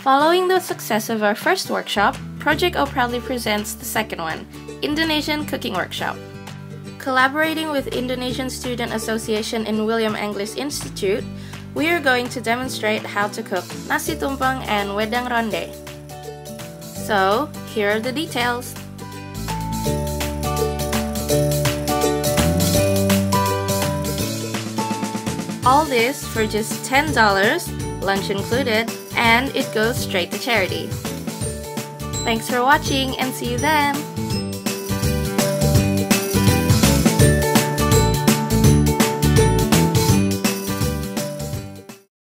Following the success of our first workshop, Project O proudly presents the second one, Indonesian Cooking Workshop. Collaborating with Indonesian Student Association in William Angliss Institute, we are going to demonstrate how to cook Nasi Tumpeng and Wedang Ronde. So, here are the details. All this for just $10, lunch included, and it goes straight to charity. Thanks for watching and see you then!